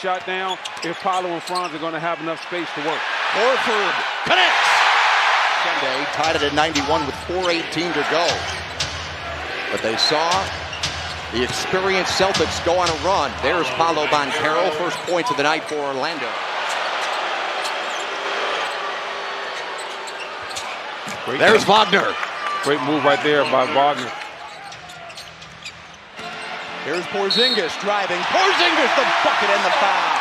Shot down if Paolo and Franz are going to have enough space to work. Horford connects. Sunday tied it at 91 with 4:18 to go. But they saw the experienced Celtics go on a run. There's Paolo Banchero, first points of the night for Orlando. There's Wagner. Great move right there by Wagner. Here's Porzingis driving. Porzingis, the bucket and the foul.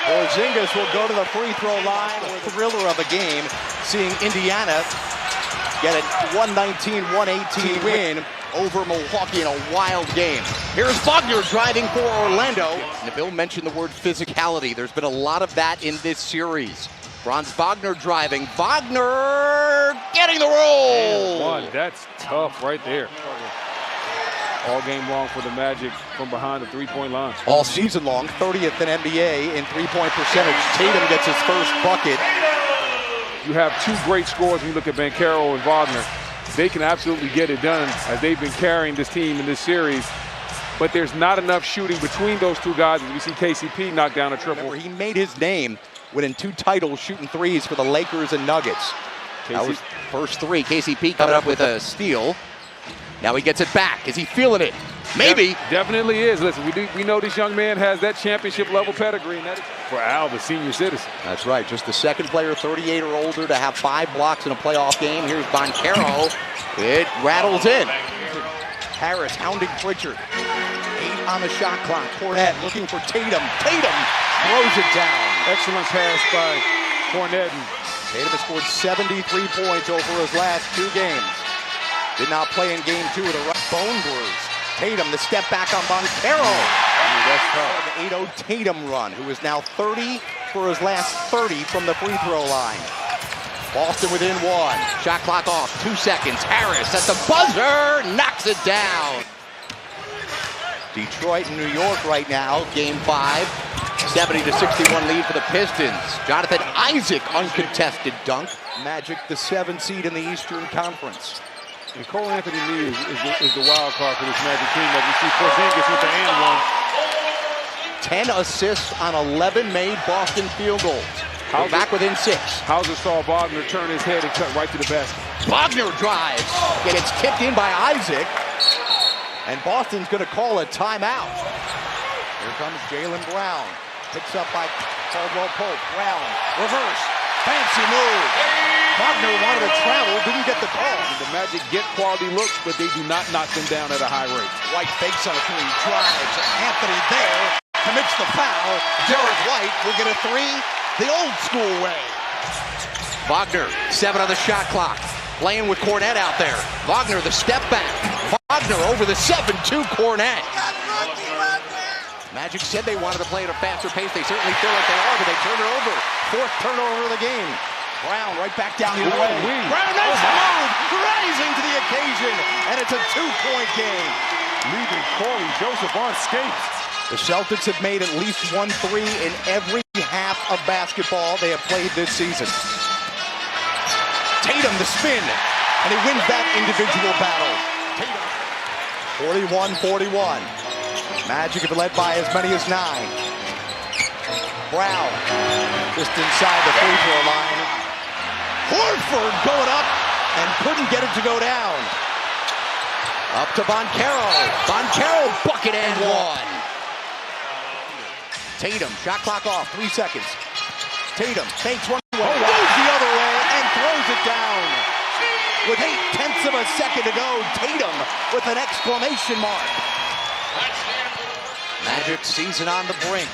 Porzingis will go to the free throw line. The thriller of a game, seeing Indiana get a 119-118 win over Milwaukee in a wild game. Here's Wagner driving for Orlando. And Bill mentioned the word physicality. There's been a lot of that in this series. Franz Wagner driving. Wagner getting the roll. One. That's tough right there. All game long for the Magic from behind the three-point line. All season long, 30th in NBA in three-point percentage. Tatum gets his first bucket. You have two great scorers when you look at Banchero and Wagner. They can absolutely get it done as they've been carrying this team in this series. But there's not enough shooting between those two guys as we see KCP knock down a triple. Remember, he made his name winning 2 titles shooting threes for the Lakers and Nuggets. That was first three. KCP coming up with a steal. Now he gets it back. Is he feeling it? Maybe. Definitely is. Listen, we know this young man has that championship level pedigree, and that is for Al, the senior citizen. That's right. Just the second player, 38 or older, to have 5 blocks in a playoff game. Here's Banchero. It rattles in. Harris hounding Pritchard. 8 on the shot clock. Cornette looking for Tatum. Tatum throws it down. Excellent pass by Cornette. Tatum has scored 73 points over his last 2 games. Did not play in game 2 with a bone bruise. Tatum, the step back on Banchero. That's tough. An 8-0 Tatum run, who is now 30 for his last 30 from the free throw line. Boston within 1. Shot clock off, 2 seconds. Harris at the buzzer, knocks it down. Detroit and New York right now, game 5. 70-61 lead for the Pistons. Jonathan Isaac, uncontested dunk. Magic, the 7th seed in the Eastern Conference. And Cole Anthony Lee is the wild card for this Magic team as we see Porzingis with the and one. 10 assists on 11 made Boston field goals. Back within 6. Hauser saw Wagner turn his head and cut right to the basket. Wagner drives. Gets tipped in by Isaac. And Boston's going to call a timeout. Here comes Jaylen Brown. Picks up by Caldwell Pope. Brown. Reverse. Fancy move. Wagner wanted to travel, didn't get the call. The Magic get quality looks, but they do not knock them down at a high rate. White fakes on a 3, drives. Anthony there, commits the foul. Derek White will get a 3 the old school way. Wagner, 7 on the shot clock. Playing with Cornette out there. Wagner, the step back. Wagner over the 7-2 Cornette. Magic said they wanted to play at a faster pace. They certainly feel like they are, but they turn it over. 4th turnover of the game. Brown right back down the other way. Brown, nice move, rising to the occasion, and it's a 2-point game. Leaving Corey Joseph on skates. The Celtics have made at least 1 3 in every half of basketball they have played this season. Tatum the spin, and he wins that individual battle. Tatum, 41-41. Magic have led by as many as 9. Brown, just inside the free throw line. Horford going up and couldn't get it to go down. Up to Banchero. Banchero, bucket and 1. Tatum, shot clock off, 3 seconds. Tatum fakes one way, goes the other way, and throws it down. With 0.8 of a second to go, Tatum with an exclamation mark. Magic season on the brink.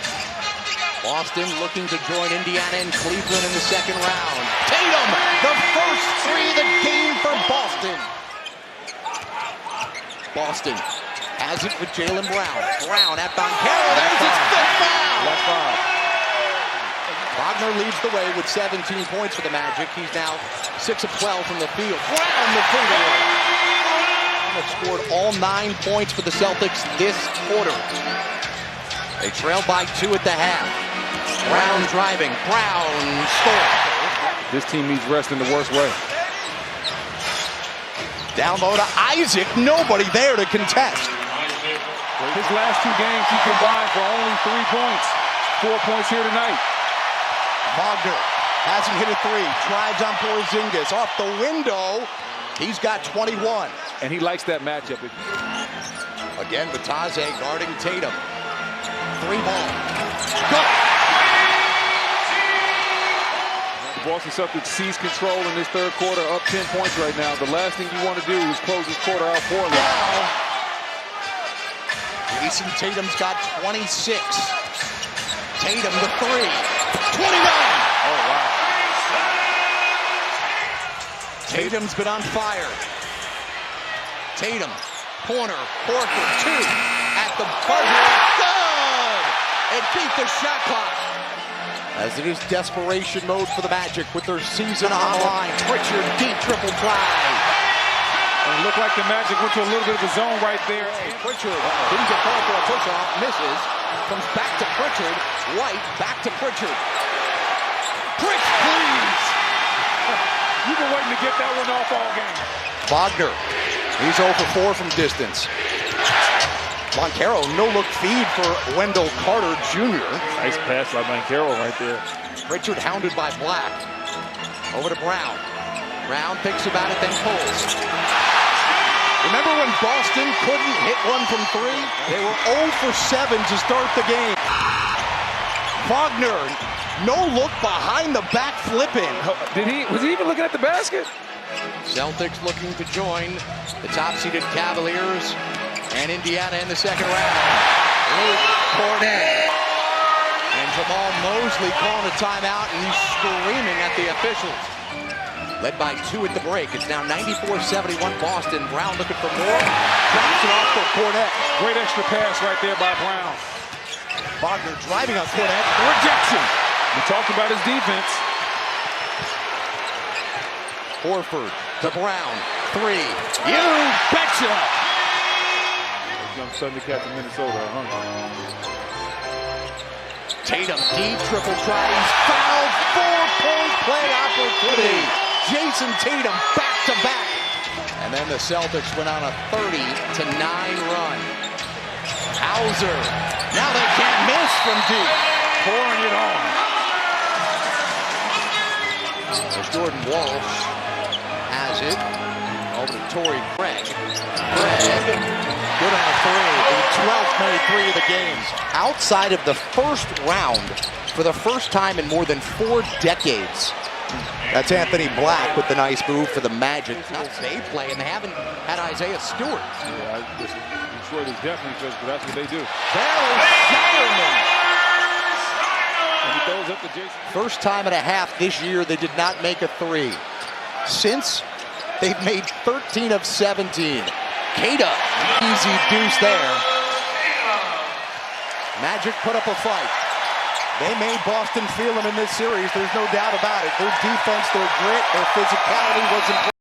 Boston looking to join Indiana and Cleveland in the second round. Tatum, the first 3 of the game for Boston. Boston has it with Jaylen Brown. Brown at Banchero. There's his 5th foul. Left foul. Wagner leads the way with 17 points for the Magic. He's now 6 of 12 from the field. Brown the fadeaway. Have scored all 9 points for the Celtics this quarter. They trail by 2 at the half. Brown driving. Brown scores. This team needs rest in the worst way. Down low to Isaac. Nobody there to contest. His last 2 games, he combined for only 3 points. 4 points here tonight. Wagner hasn't hit a 3. Drives on Porzingis. Off the window. He's got 21. And he likes that matchup. Again, Bataze guarding Tatum. 3 ball. Good. Boston Celtics seize control in this third quarter, up 10 points right now. The last thing you want to do is close this quarter out poorly. Now, Jason Tatum's got 26. Tatum the 3. 29! Oh, wow. Tatum's been on fire. Tatum, corner, Horford, 2. At the buzzer. Good! It beat the shot clock. As it is desperation mode for the Magic with their season on the line. Pritchard, deep triple try. And it looked like the Magic went to a little bit of a zone right there. Pritchard didn't get called for a push-off, misses. Comes back to Pritchard. White, back to Pritchard. Pritch, please! You've been waiting to get that one off all game. Wagner, he's 0 for 4 from distance. Moncaro, no-look feed for Wendell Carter Jr. Nice pass by Moncaro right there. Pritchard hounded by Black. Over to Brown. Brown thinks about it, then pulls. Remember when Boston couldn't hit one from 3? They were 0 for 7 to start the game. Wagner, no look behind the back flipping. Was he even looking at the basket? Celtics looking to join the top-seeded Cavaliers and Indiana in the second round. Luke Cornet. And Jamal Mosley calling a timeout, and he's screaming at the officials. Led by 2 at the break. It's now 94-71 Boston. Brown looking for more. Drops it off for Cornet. Great extra pass right there by Brown. Wagner driving on Cornet. Rejection. We talked about his defense. Horford to Brown. 3. You betcha. Young Thundercats in Minnesota, Tatum, deep triple try. He's fouled. 4-point play opportunity. Jason Tatum back to back. And then the Celtics went on a 30-9 run. Hauser. Now they can't miss from deep. pouring it on. As Jordan Walsh has it. Over to Torrey Craig. Craig, good on a 3. The 12th made 3 of the games. Outside of the first round, for the first time in more than 4 decades. That's Anthony Black with the nice move for the Magic. They play, and they haven't had Isaiah Stewart. Yeah, Detroit is definitely good, but that's what they do. Barry Shireman. And he throws up to Jason. First time and a half this year they did not make a 3. Since, they've made 13 of 17. Keita, easy deuce there. Magic put up a fight. They made Boston feel them in this series. There's no doubt about it. Their defense, their grit, their physicality was important.